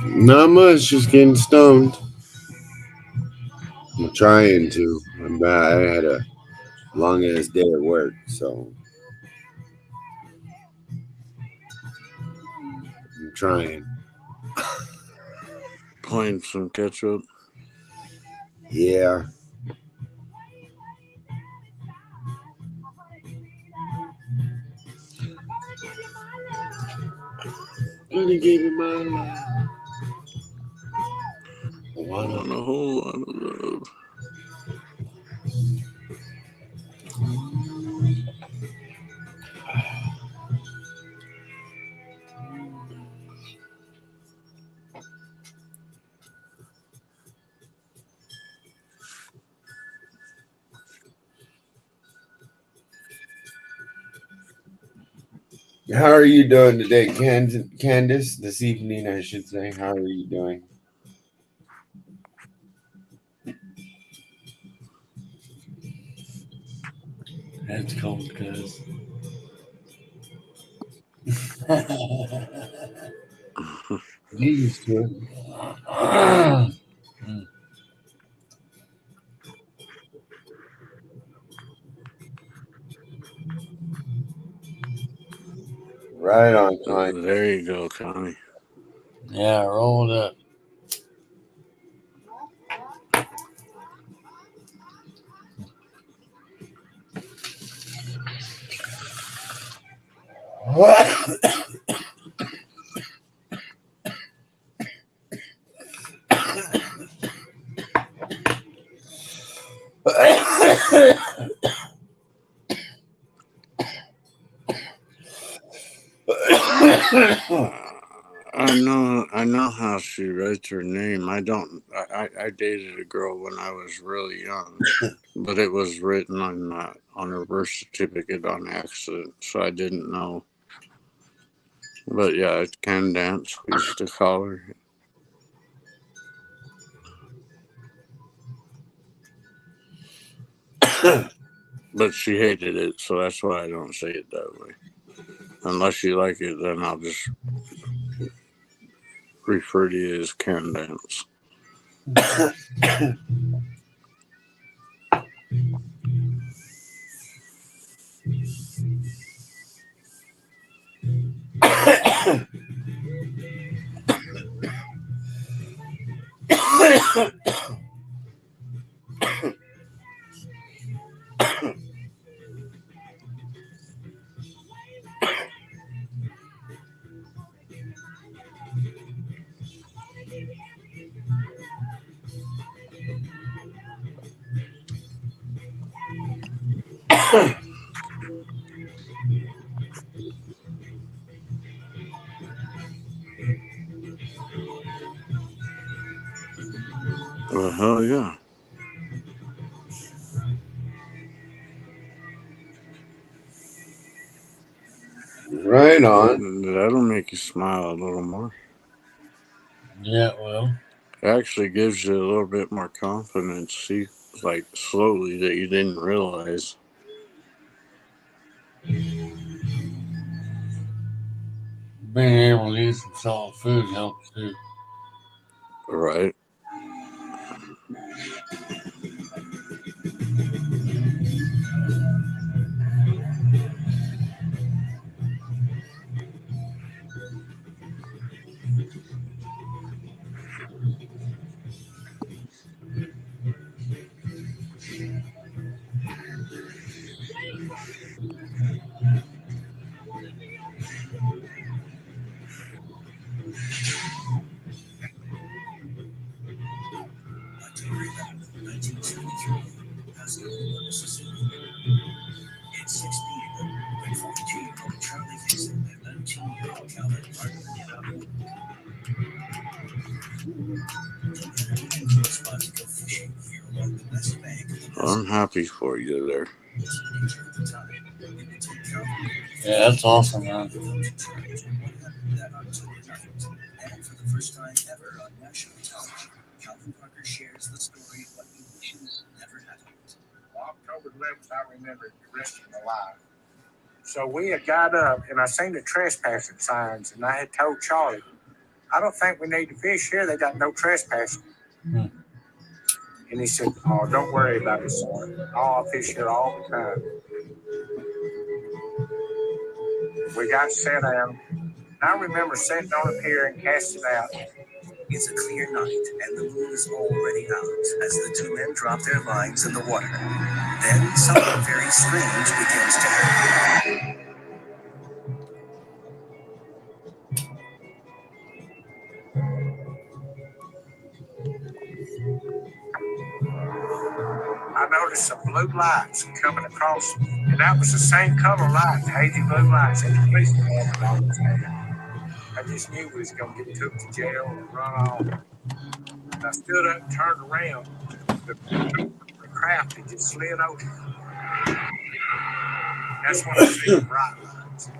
Not much, just getting stoned. I'm trying to. I had a long ass day at work, so I'm trying. Playing some catch up. Yeah. Gonna give you my love. I wanna. On a whole lot of love. How are you doing today, Candace? This evening, I should say. How are you doing? That's cold, cuz. Get used to it. Right on time. There you go, Connie. Yeah, roll it up. I know how she writes her name. I don't. I dated a girl when I was really young, but it was written on her birth certificate on accident, so I didn't know. But yeah, it's Candance. We used to call her. But she hated it, so that's why I don't say it that way. Unless you like it, then I'll just refer to you as Candance. Well, hell yeah. Right on. That'll make you smile a little more. Yeah, well. It actually gives you a little bit more confidence. See, like slowly that you didn't realize. Being able to eat some solid food helps too. Right? I'm happy for you there. Yeah, that's awesome, man. October 11th, I remember the rest of my life. So we had got up, and I seen the trespassing signs, and I had told Charlie, I don't think we need to fish here. They got no trespassing. Hmm. And he said, oh, don't worry about it, son. Oh, I fish here all the time. We got set down. I remember sitting on a pier and casting out. It's a clear night, and the moon is already out as the two men drop their lines in the water. Then something very strange begins to happen. I noticed some blue lights coming across, and that was the same color light, hazy blue lights that the policeman always had. I just knew we was going to get took to jail and run off. And I stood up and turned around. The craft had just slid over. That's when I seen the bright lights.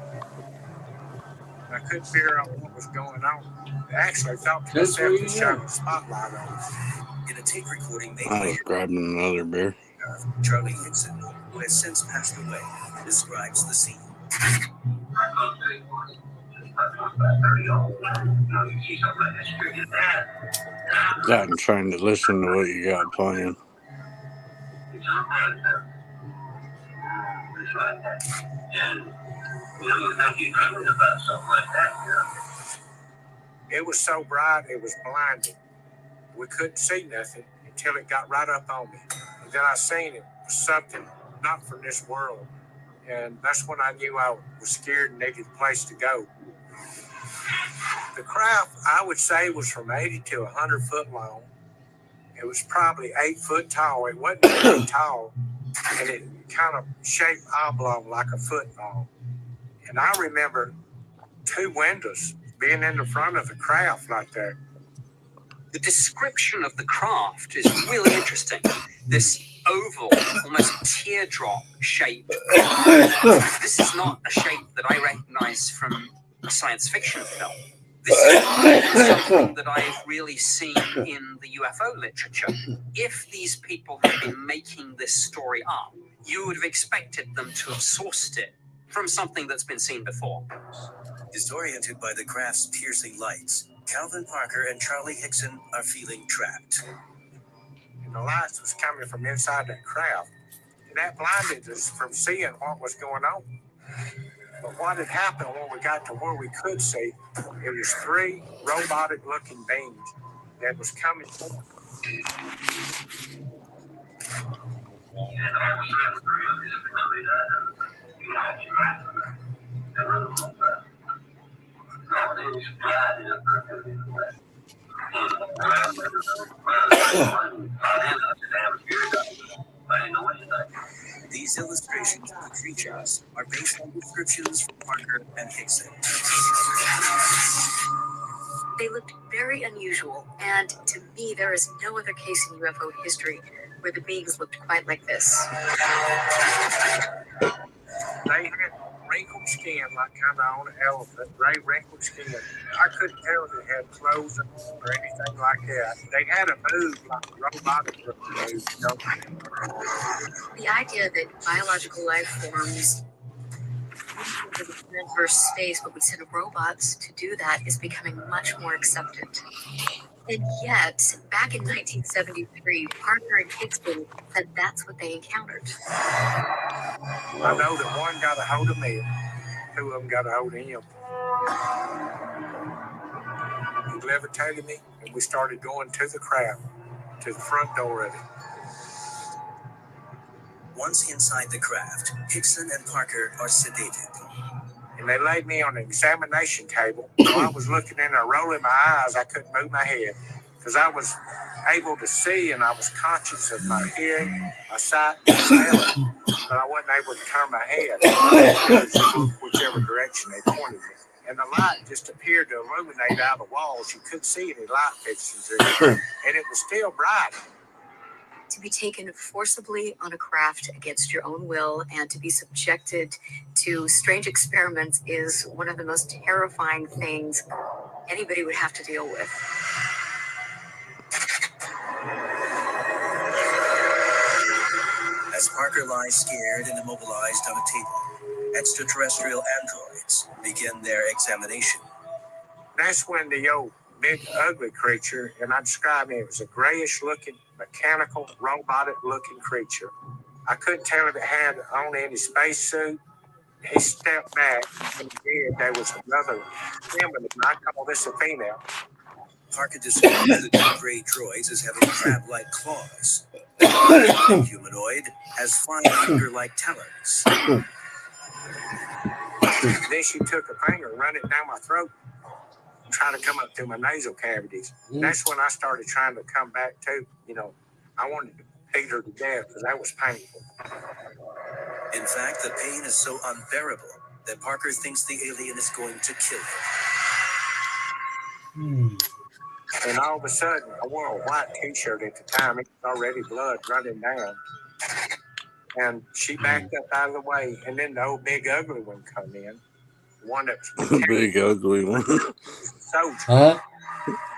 I couldn't figure out what was going on. I actually thought to myself to shine a spotlight on us. In a tape recording made I by was grabbing another beer. Charlie Hickson, who has since passed away, describes the scene. Yeah, I'm trying to listen to what you got playing. It was so bright, it was blinding. We couldn't see nothing until it got right up on me. And then I seen it was something not from this world. And that's when I knew I was scared and needed a place to go. The craft, I would say, was from 80 to 100 foot long. It was probably 8 foot tall. It wasn't really tall. And it kind of shaped oblong like a football. And I remember 2 windows being in the front of the craft like that. The description of the craft is really interesting. This oval, almost teardrop shape. This is not a shape that I recognize from a science fiction film. This is something that I've really seen in the UFO literature. If these people have been making this story up, you would have expected them to have sourced it from something that's been seen before. Disoriented by the craft's piercing lights, Calvin Parker and Charlie Hickson are feeling trapped. And the lights was coming from inside that craft. And that blinded us from seeing what was going on. But what had happened when we got to where we could see, it was 3 robotic-looking beings that was coming forward. These illustrations of the creatures are based on descriptions from Parker and Hickson. They looked very unusual, and to me, there is no other case in UFO history where the beings looked quite like this. They had wrinkled skin, like kind of on an elephant, gray wrinkled skin. I couldn't tell if they had clothes on or anything like that. They had a move like a robotic looking move, you know. The idea that biological life forms into the transverse space, but we send robots to do that, is becoming much more accepted. And yet, back in 1973, Parker and Hickson said that's what they encountered. I know that one got a hold of me, 2 of them got a hold of him. He levitated me, and we started going to the craft, to the front door of it. Once inside the craft, Hickson and Parker are sedated. And they laid me on an examination table. While I was looking in there, rolling my eyes, I couldn't move my head because I was able to see and I was conscious of my hearing, my sight, my smell, but I wasn't able to turn my head whichever direction they pointed me. And the light just appeared to illuminate out of the walls. You couldn't see any light fixtures there, and it was still bright. To be taken forcibly on a craft against your own will and to be subjected to strange experiments is one of the most terrifying things anybody would have to deal with. As Parker lies scared and immobilized on a table, extraterrestrial androids begin their examination. That's when the old big, ugly creature, and I described it. It was a grayish-looking, mechanical, robotic-looking creature. I couldn't tell if it had on any spacesuit. He stepped back, and he did. There was another feminine. I call this a female. Parker described the two gray droids as having crab-like claws. The humanoid has fine finger-like talons. Then she took a finger and run it down my throat, trying to come up through my nasal cavities. That's when I started trying to come back to, I wanted to beat her to death because that was painful. In fact, the pain is so unbearable that Parker thinks the alien is going to kill him. And all of a sudden, I wore a white t-shirt at the time. It was already blood running down. And she backed up out of the way. And then the old big ugly one come in. The one that was The big ugly one. soldier. Huh?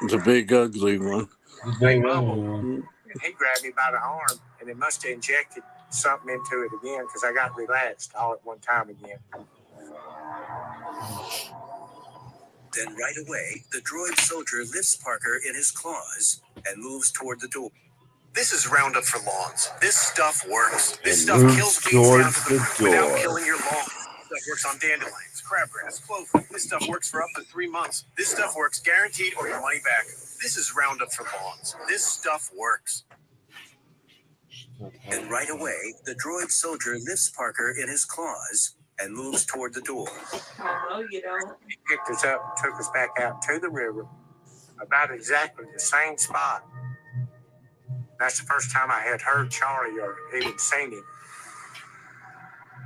The big ugly one. The big one. And he grabbed me by the arm, and it must have injected something into it again because I got relaxed all at one time again. Then right away, the droid soldier lifts Parker in his claws and moves toward the door. This is Roundup for lawns. This stuff works. This And stuff moves kills weeds down towards to the root the without door. killing your lawn. This stuff works on dandelions, crabgrass, clover. This stuff works for up to 3 months. This stuff works guaranteed or your money back. This is Roundup for lawns. This stuff works. And right away, the droid soldier lifts Parker in his claws and moves toward the door. He picked us up and took us back out to the river, about exactly the same spot. That's the first time I had heard Charlie or even seen him.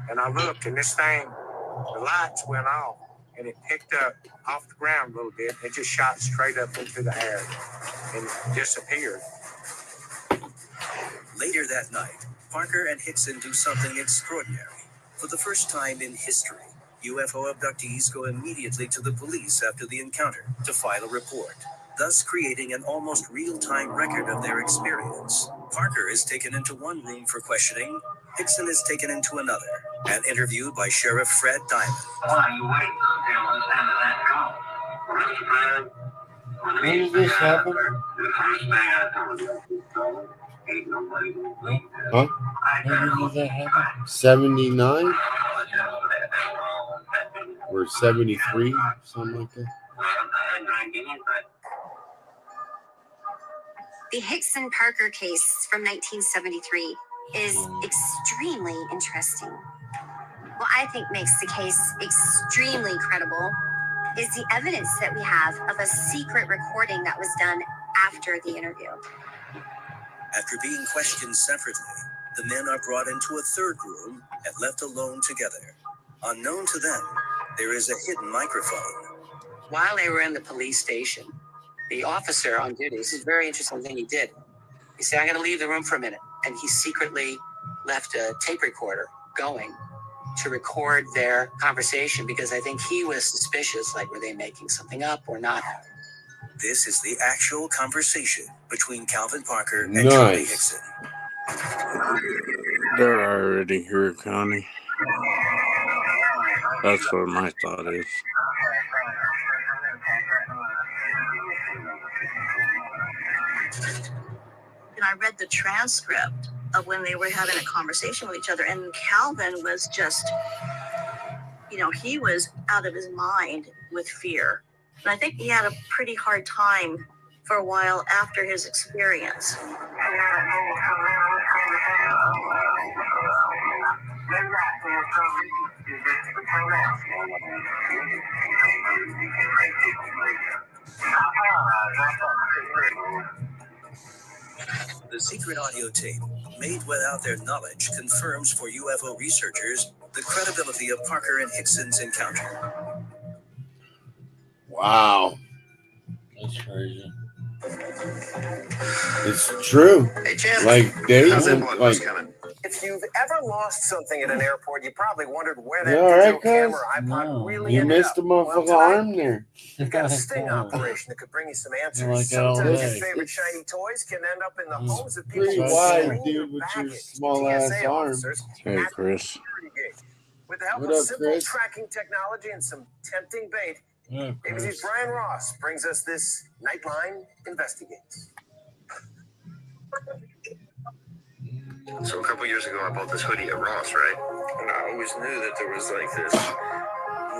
And I looked, and this thing, the lights went off, and it picked up off the ground a little bit. It just shot straight up into the air and disappeared. Later that night, Parker and Hickson do something extraordinary. For the first time in history, UFO abductees go immediately to the police after the encounter to file a report, thus creating an almost real-time record of their experience. Parker is taken into one room for questioning, Hickson is taken into another, and interviewed by Sheriff Fred Diamond. Why you wait until this end of that call? Mr. Fred, When did this happen? the first thing I told you, ain't nobody gonna believe this. Huh? When did that happen? 79 or 73, something like that. The Hickson Parker case from 1973 is extremely interesting. What I think makes the case extremely credible is the evidence that we have of a secret recording that was done after the interview. After being questioned separately, the men are brought into a third room and left alone together. Unknown to them, there is a hidden microphone. While they were in the police station, the officer on duty, this is a very interesting thing he did. He said, I'm going to leave the room for a minute. And he secretly left a tape recorder going to record their conversation because I think he was suspicious, like, were they making something up or not? This is the actual conversation between Calvin Parker and Charlie Nice. Hickson. They're already here, Connie. That's what my thought is. And I read the transcript of when they were having a conversation with each other, and Calvin was just, he was out of his mind with fear. And I think he had a pretty hard time for a while after his experience. The secret audio tape, made without their knowledge, confirms for UFO researchers the credibility of Parker and Hickson's encounter. Wow. That's crazy. It's true. Hey, Jim. Like, they How's that even, one like, coming? If you've ever lost something at an airport, you probably wondered where that You all digital right, camera cuz? iPod No. really you ended missed up. a motherfucking tonight, arm there. You've got a sting operation that could bring you some answers. like that all Sometimes your day. favorite shiny toys can end up in the It's homes of people Pretty Right who wide, bring your dude, with your baggage to small ass TSA arm. officers Hey, at the Chris. security gate. With the help What of up, simple Chris? tracking technology and some tempting bait, Yeah, ABC's Brian Ross brings us this Nightline Investigates. So a couple years ago, I bought this hoodie at Ross, right? And I always knew that there was like this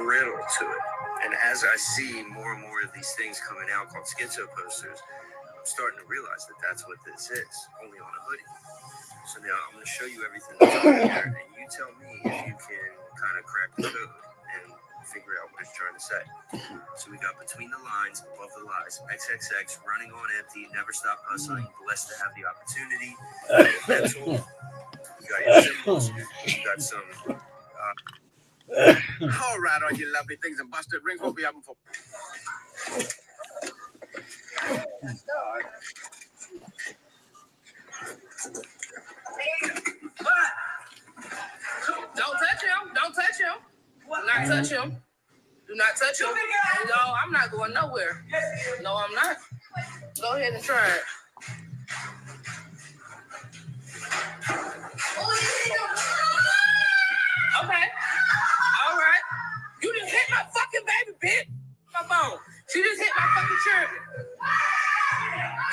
riddle to it. And as I see more and more of these things coming out called schizo posters, I'm starting to realize that that's what this is, only on a hoodie. So now I'm going to show you everything that's on here, and you tell me if you can kind of crack the code and figure out what it's trying to say. So we got between the lines, above the lies, XXX, running on empty, never stop hustling, blessed to have the opportunity, mental. You got your symbols, you got some. All right, all you lovely things and busted rings will be up for. Don't touch him. Don't touch him. Do not touch him. Do not touch him. No, I'm not going nowhere. No, I'm not. Go ahead and try it. Okay. All right. You just hit my fucking baby, bitch. My phone. She just hit my fucking children.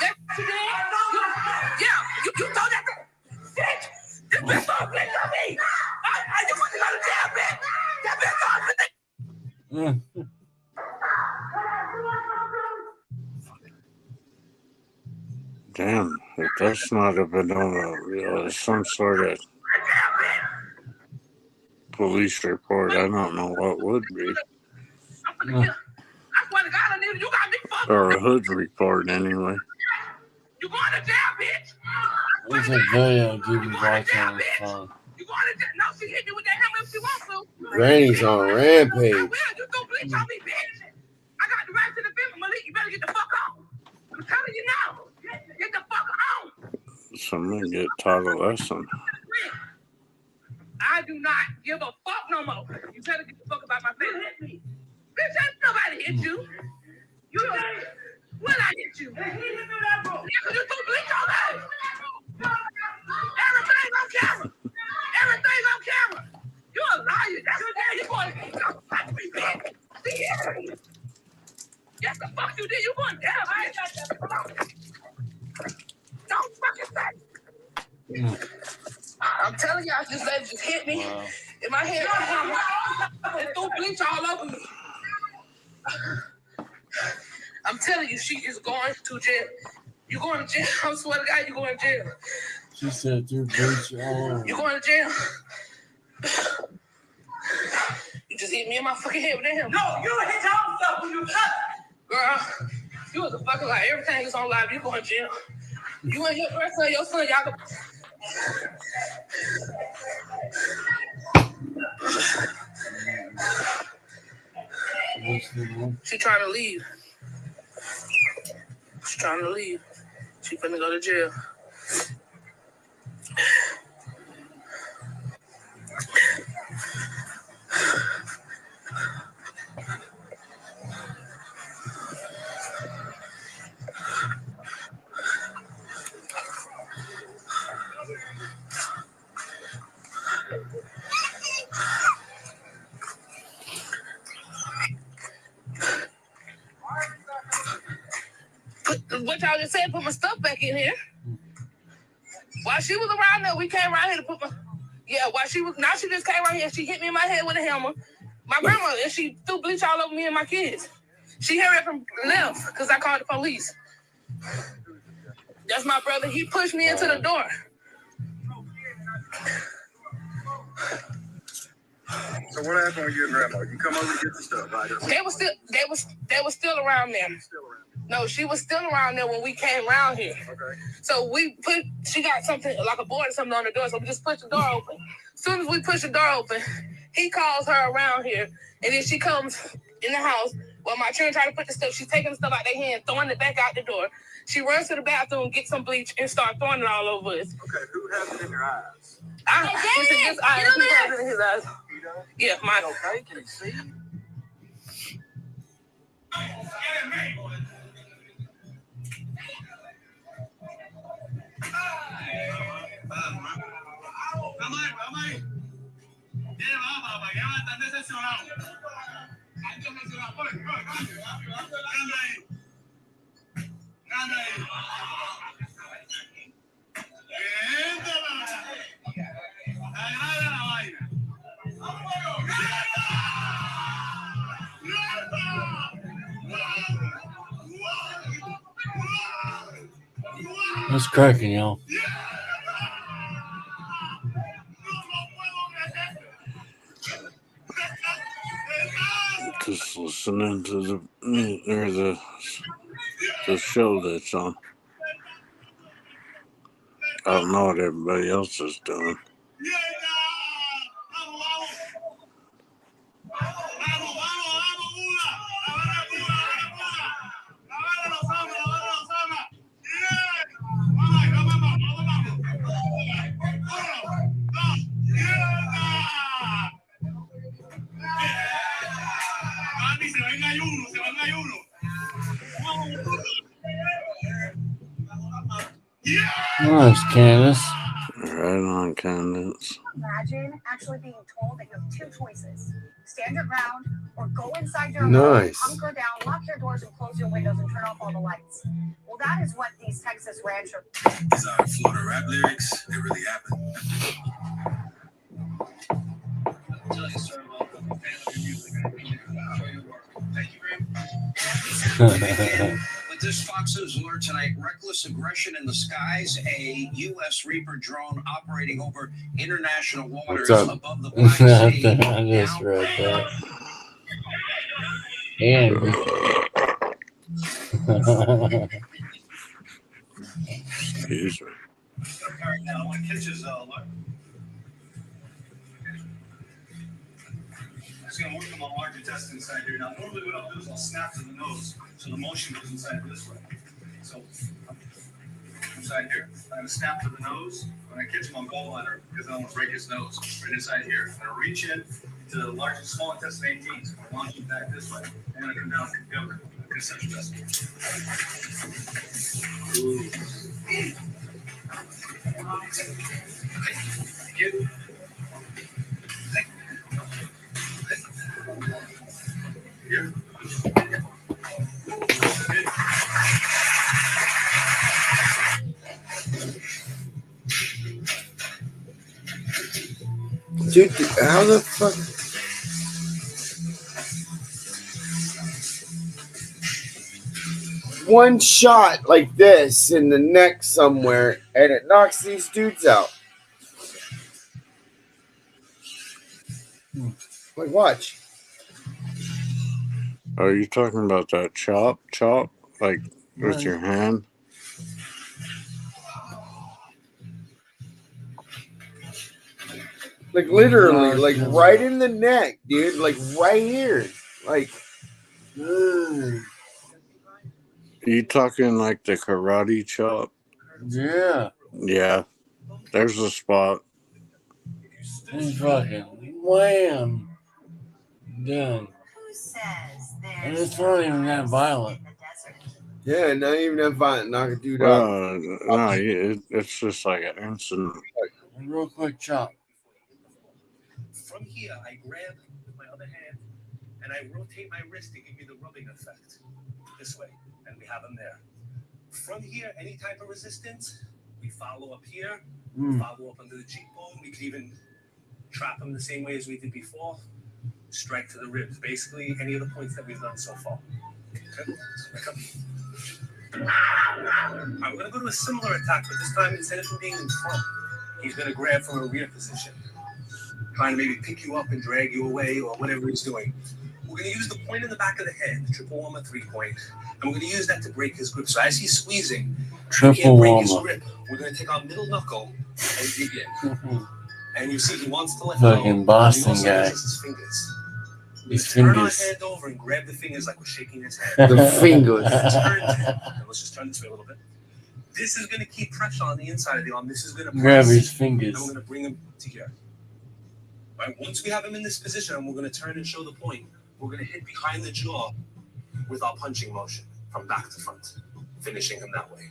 That's what you did? You told that bitch. This bitch don't blink on me. I just want to go to jail, bitch. That bitch don't blink. Damn, if that's not a Benona, some sort of police report, I don't know what would be. I swear to God, I need you got me fucked. Or a hood report, anyway. You going to jail, bitch? There's a video Judy's watching on his phone. You going to jail? No, she hit me with that hammer if she wants to. Granny's on rampage. I will. You don't bleach on me, bitch. I got the right to the film, Malik. You better get the fuck on. I'm telling you now. Get the fuck on. Someone get taught a lesson. I do not give a fuck no more. You better get the fuck about my face. Hit me. Bitch, ain't nobody hit you. You when I hit you. Yeah, because you threw bleach on me. Everything's on camera. Everything's on camera. You're a liar. That's what you're going to fuck me, bitch. Yes, the fuck you did. You going down. I ain't got that. Come on. Don't fucking say. I'm telling you, I just let it just hit me in my head. It threw bleach all over me. I'm telling you, she is going to jail. You going to jail? I swear to God, you going to jail. She said through bleach all over. You going to jail? You just hit me in my fucking head with that hammer. No, you hit yourself when you cut. Girl, you was a fucking lie. Everything is on live. You going to jail. You and your son, y'all go. She trying to leave. She's trying to leave. She finna go to jail. What y'all just said, put my stuff back in here. While she was around there, we came around here to put my... Yeah, while she was... Now she just came around here. She hit me in my head with a hammer. My grandma, and she threw bleach all over me and my kids. She hurried from left because I called the police. That's my brother. He pushed me into the door. So what happened with your grandma? You come over to get the stuff, right? They was still around there. No, she was still around there when we came around here. Okay. So she got something like a board or something on the door, so we just pushed the door open. As soon as we push the door open, he calls her around here, and then she comes in the house. Well, my children try to put the stuff, she's taking the stuff out their hand, throwing it back out the door. She runs to the bathroom, gets some bleach, and starts throwing it all over us. Okay, who has it in your eyes? It's in his eyes. He has it in his eyes. Yeah, mine. Okay, can you see? What's cracking, y'all? Just listening to the show that's on. I don't know what everybody else is doing. Nice, Candace. Right on, Candace. Imagine actually being told that you have two choices: stand your ground or go inside your Nice. home, hunker down, lock your doors, and close your windows and turn off all the lights. Well, that is what these Texas ranchers. These are Florida rap lyrics. They really happen. Thank you very much. With this Fox News alert tonight, reckless aggression in the skies, a U.S. Reaper drone operating over international waters above the Black Sea. I just read that. And Excuse me. I'm just going to work on my large intestine inside here. Now, normally what I'll do is I'll snap to the nose, so the motion goes inside this way. So, inside here. I'm going to snap to the nose. When I catch my gallbladder, because I don't want to break his nose, right inside here. I'm going to reach in to the large, small intestine 18. So I'm going to launch it back this way. I'm going to come down and go. Concentric vessel. Thank you. Here. Dude, how the fuck? One shot like this in the neck somewhere, and it knocks these dudes out. Like, watch. Are you talking about that chop? Like with your hand? Like, literally, like, right in the neck, dude. Like, right here. Like, You talking like the karate chop? yeah, Yeah. There's a spot. he's fucking wham. Done. Who says And it's not even that violent. yeah, not even that violent. Knock a dude out. No, it's just like an instant. A real quick chop. From here, I grab with my other hand and I rotate my wrist to give me the rubbing effect. This way, and we have them there. From here, any type of resistance, we follow up here, follow up under the cheekbone. We could even trap them the same way as we did before. Strike to the ribs. Basically, any of the points that we've done so far. Okay? I'm going to go to a similar attack, but this time, instead of him being in front, he's going to grab from a rear position. Trying to maybe pick you up and drag you away or whatever he's doing. We're going to use the point in the back of the head, the triple warmer 3-point, and we're going to use that to break his grip. So as he's squeezing, Triple break his warmer. grip, we're going to take our middle knuckle and dig in. And you see he wants to let Fucking go. Boston He also guy. uses his fingers. His Turn our fingers. hand over and grab the fingers like we're shaking his hand. The fingers. Let's just turn this way a little bit. This is going to keep pressure on the inside of the arm. This is going to Grab press, his fingers. and we're going to bring him to here. Right, once we have him in this position, and we're going to turn and show the point, we're going to hit behind the jaw with our punching motion from back to front, finishing him that way.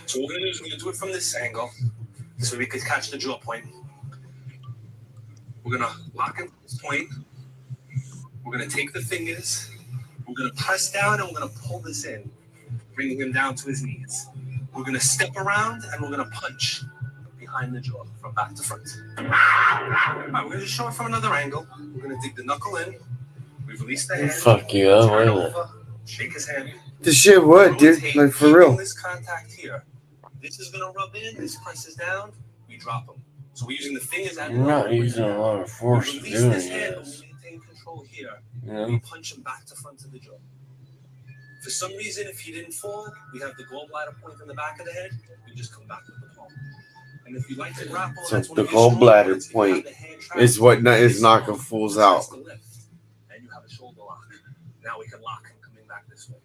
So what we're going to do is we're going to do it from this angle so we could catch the jaw point. We're going to lock in this point. We're going to take the fingers We're going to press down and we're going to pull this in, bringing him down to his knees. We're going to step around and we're going to punch behind the jaw from back to front. All right, we're going to show it from another angle. We're going to dig the knuckle in. We've released the hand. Fuck you, I Turn will. over, shake his hand. This shit would, dude. Rotate, Like, for keeping real. This contact here. This is going to rub in. This presses down. We drop him. So we're using the fingers and You're not using a lot of force we to release doing this hand, but this. we maintain control here. You know? We punch him back to front of the jaw. For some reason, if he didn't fall, we have the gallbladder point in the back of the head. We just come back with the palm. And if you like to grapple, So that's one the of your strong gallbladder points. If you have point the hand trapped, is what is this knocking arm fools starts out. to lift, and you have a shoulder lock. Now we can lock him coming back this way.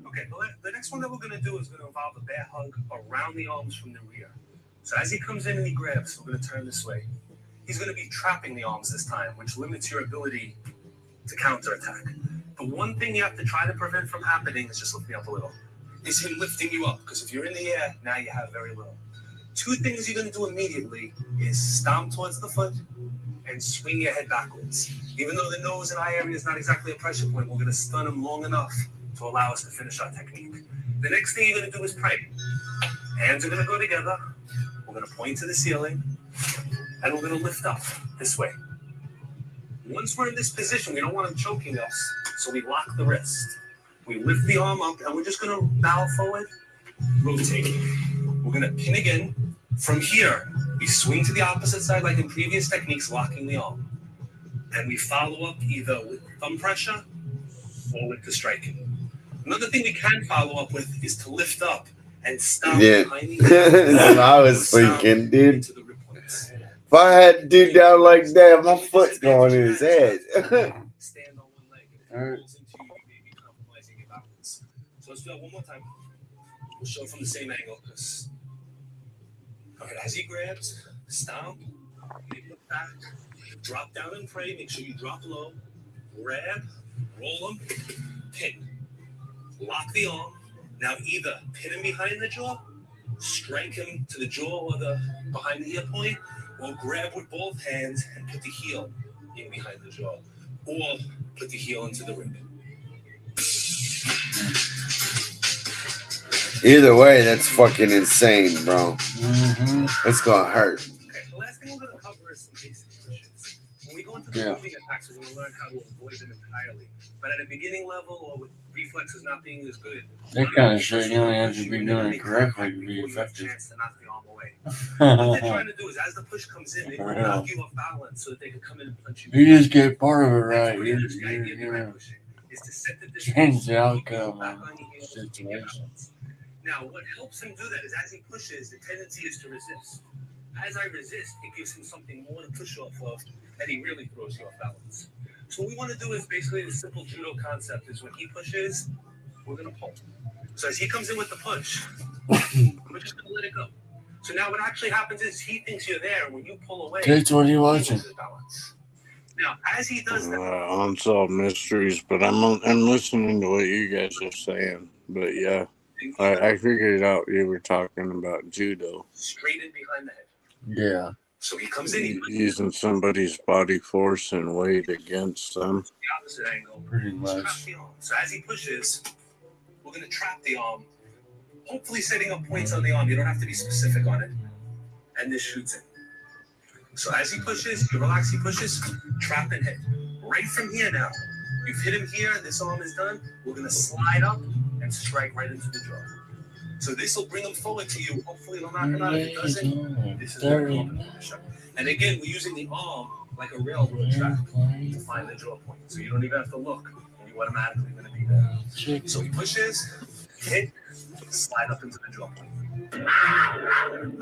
Okay, the next one that we're going to do is going to involve a bear hug around the arms from the rear. So as he comes in and he grabs, we're going to turn this way. He's going to be trapping the arms this time, which limits your ability to counterattack. The one thing you have to try to prevent from happening is just lift me up a little. Is him lifting you up, because if you're in the air, now you have very little. Two things you're going to do immediately is stomp towards the foot and swing your head backwards. Even though the nose and eye area is not exactly a pressure point, we're going to stun him long enough to allow us to finish our technique. The next thing you're going to do is pray. Hands are going to go together. We're going to point to the ceiling, and we're going to lift up this way. Once we're in this position, we don't want him choking us, so we lock the wrist. We lift the arm up, and we're just going to bow forward, rotate. We're going to pin again. From here, we swing to the opposite side like in previous techniques, locking the arm. And we follow up either with thumb pressure or with the striking. Another thing we can follow up with is to lift up and stomp behind the That's what I was thinking, dude. If I had to do down like that, my foot's going in his head. Stand on one leg. And if it rolls into you, you may be compromising your balance. So let's do that one more time. We'll show it from the same angle. All right, as he grabs, stomp, maybe look back, drop down and pray. Make sure you drop low. Grab, roll him, pin. Lock the arm. Now either pin him behind the jaw, strike him to the jaw or the behind the ear point, or grab with both hands and put the heel in behind the jaw, or put the heel into the rib. Either way, that's fucking insane, bro. It's gonna hurt. Okay, the last thing we're going to cover is some basic pushes. When we go into the moving attacks, we're going to learn how to avoid them entirely. But at a beginning level, or with reflexes not being as good, That kind of shit, you only have to be doing it correctly to be effective. chance to knock the arm away. What they're trying to do is, as the push comes in, they For want real. to knock you off balance so that they can come in and punch you. You just get part of it right. That's You really the idea behind know, pushing, is to set the distance, change the keep you outcome back of on your heels, the and keep your situation. balance. Now, what helps him do that is, as he pushes, the tendency is to resist. As I resist, it gives him something more to push off of, and he really throws you off balance. So what we want to do is basically the simple judo concept is when he pushes, we're going to pull. So as he comes in with the push, we're just going to let it go. So now what actually happens is he thinks you're there, and when you pull away, Kids, what are you he watching? loses balance. Now, as he does that, Unsolved Mysteries, but I'm listening to what you guys are saying. But yeah, I figured out you were talking about judo. straight in behind the head. Yeah. So he comes in, he puts Using somebody's body force and weight against them. the opposite angle. Pretty Trap much. the arm. So as he pushes, we're going to trap the arm, hopefully setting up points on the arm. You don't have to be specific on it. And this shoots it. So as he pushes, you relax, he pushes, trap and hit. Right from here now, you've hit him here, this arm is done. We're going to slide up and strike right into the jaw. So this will bring him forward to you. Hopefully it'll knock him out. If it doesn't, this is very push. And again, we're using the arm like a railroad track to find the jaw point. So you don't even have to look, and you're automatically going to be there. So he pushes, hit, slide up into the jaw point.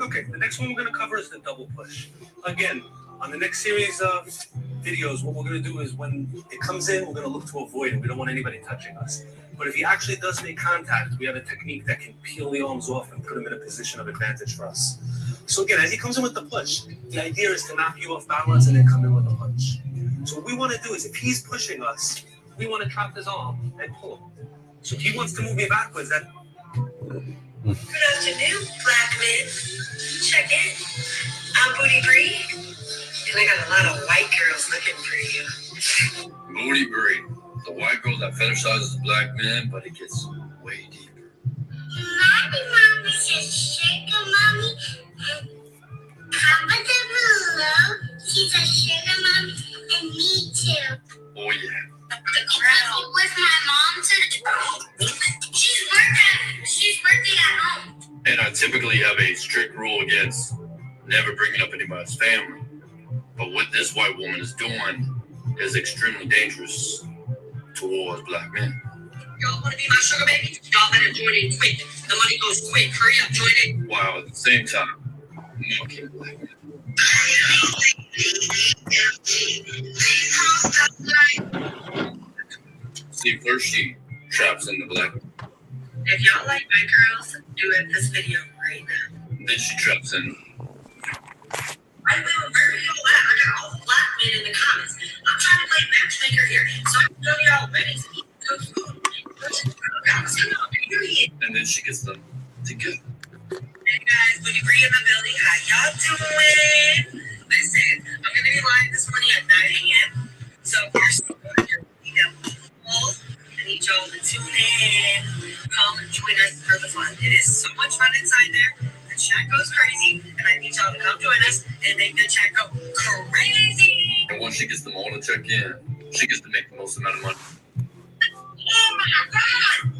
Okay, the next one we're going to cover is the double push. Again, on the next series of videos, what we're going to do is when it comes in, we're going to look to avoid it. We don't want anybody touching us. But if he actually does make contact, we have a technique that can peel the arms off and put him in a position of advantage for us. So again, as he comes in with the push, the idea is to knock you off balance and then come in with a punch. So what we want to do is, if he's pushing us, we want to trap his arm and pull him. So if he wants to move me backwards, that... Good afternoon, black men. Check in. I'm Booty Bree, and I got a lot of white girls looking for you. Booty Bree, the white girl that fetishizes black men, but it gets way deeper. Mommy says sugar mommy. Papa the below, she's a sugar mommy, and me too. Oh yeah. The crowd with my mom today. She's working at home. And I typically have a strict rule against never bringing up anybody's family. But what this white woman is doing is extremely dangerous towards black men. Y'all want to be my sugar baby? Y'all better join in quick. The money goes quick. Hurry up, join in. While at the same time, mocking black men. See, first she traps in the black. If y'all like my girls, do it this video right now. Then she traps in. I will very glad I got all the black men in the comments. I'm trying to play matchmaker here, so I can go to y'all weddings and eat good food. And then she gets them together. Hey guys, Woody Bree in the building. How y'all doing? Listen, I'm gonna be live this morning at 9 a.m. So first, I need y'all to tune in. Come and join us for the fun. It is so much fun inside there. The chat goes crazy, and I need y'all to come join us and make the chat go crazy. And once she gets them all to check in, she gets to make the most amount of money. Oh my god!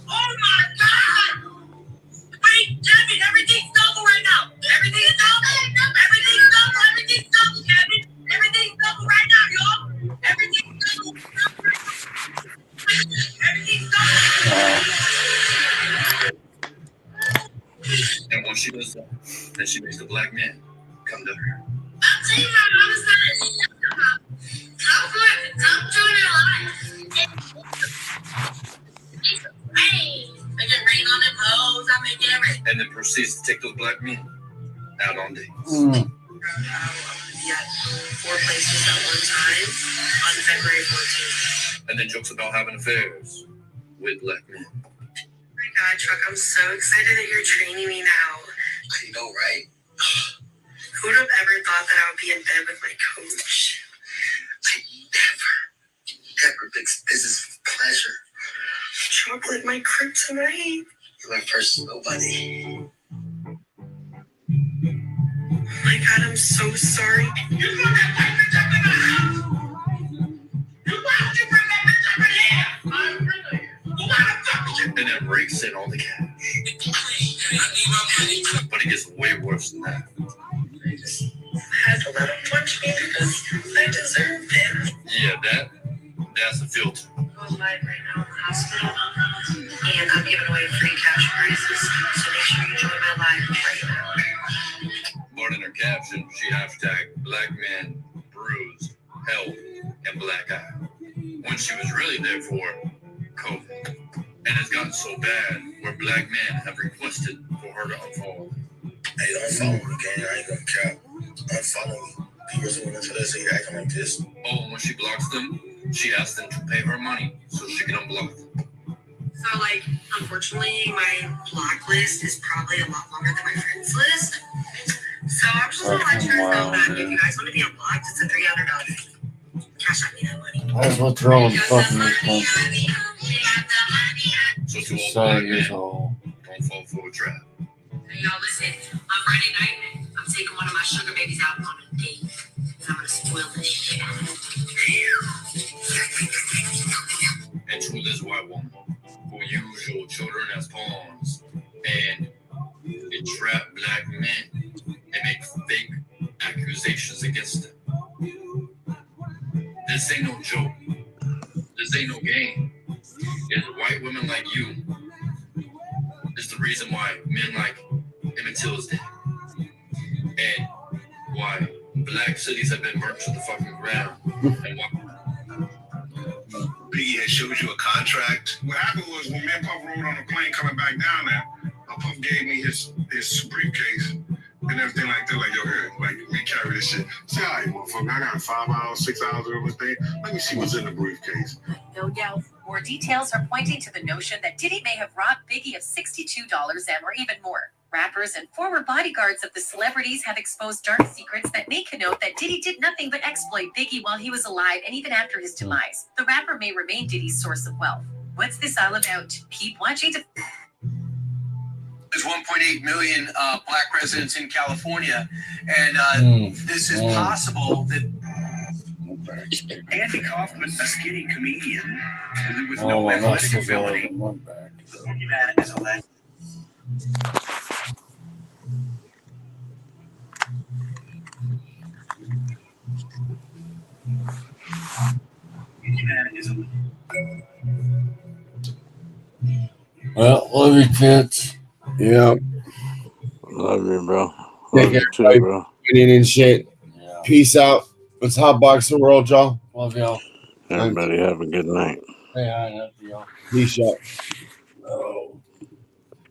Oh my god! Wait, Kevin, everything's double right now. Everything is double. Everything's double. Everything's double, Kevin. Everything's double right now, y'all. Everything's double. Everything's double. And once she does that, then she makes the black man come to her. I'll tell you my mama's not come join her live. Rain. Make it rain on them hoes. I make it rain. And then proceeds to take those black men out on dates. Yeah, 4 places at one time on February 14th. And then jokes about having affairs with black men. Oh my god, Truck, I'm so excited that you're training me now. I know, right? Who would have ever thought that I would be in bed with my coach? I never mix business with pleasure. Chocolate, my kryptonite. You're my personal buddy. Oh my god, I'm so sorry. You put that white bitch up in the house. Why would you bring that bitch up in here? I'm bringing it. Well, why the fuck would you? And then rakes in all the cash. But it gets way worse than that. I had to let him punch me because I deserved it. Yeah, that's a filter. I'm live right now in the hospital, and I'm giving away free cash prizes, so make sure you join my live right now. But in her caption, she hashtagged black men, bruised, health, and black eye. When she was really there for COVID. And it's gotten so bad where black men have requested for her to unfollow. Hey, don't follow me, gang. I ain't gonna cap. Unfollow me. People doing into this, they acting like this. Oh, and when she blocks them, she asks them to pay her money so she can unblock them. So, like, unfortunately, my block list is probably a lot longer than my friends list. So I'm just gonna let you guys know that if you guys want to be unblocked, it's a $300. Cash out me that money. That's what's wrong with fucking this country. So to all Sorry, black years men, old. don't fall for a trap. Hey, y'all, listen. On Friday night, I'm taking one of my sugar babies out on a date. And I'm gonna spoil this shit out of And to this white woman who use your children as pawns and entrap black men and make fake accusations against them. This ain't no joke. This ain't no game. It's white women like you. It's the reason why men like Emmett Till is dead. And why black cities have been burnt to the fucking ground. And why Biggie had showed you a contract. What happened was when me and Puff rode on the plane coming back down there, Puff gave me his briefcase and everything like that. Like, yo, here, like, we carry this shit. Say, all right, motherfucker, I got 5 hours, 6 hours of everything. Let me see what's in the briefcase. No doubt, more details are pointing to the notion that Diddy may have robbed Biggie of $62 and or even more. Rappers and former bodyguards of the celebrities have exposed dark secrets that may connote that Diddy did nothing but exploit Biggie while he was alive and even after his demise. The rapper may remain Diddy's source of wealth. What's this all about? Keep watching to... There's 1.8 million black residents in California, and this is possible that Andy Kaufman, a skinny comedian with no athletic ability, that is a legend. Well, love you, kids. Yeah. Love you, bro. Take Love you care, too, buddy. bro. Tuning in shit. Peace out. Let's hotbox the world, y'all. Love y'all. Everybody have a good night. Hey, hi, love y'all. Peace out. Oh.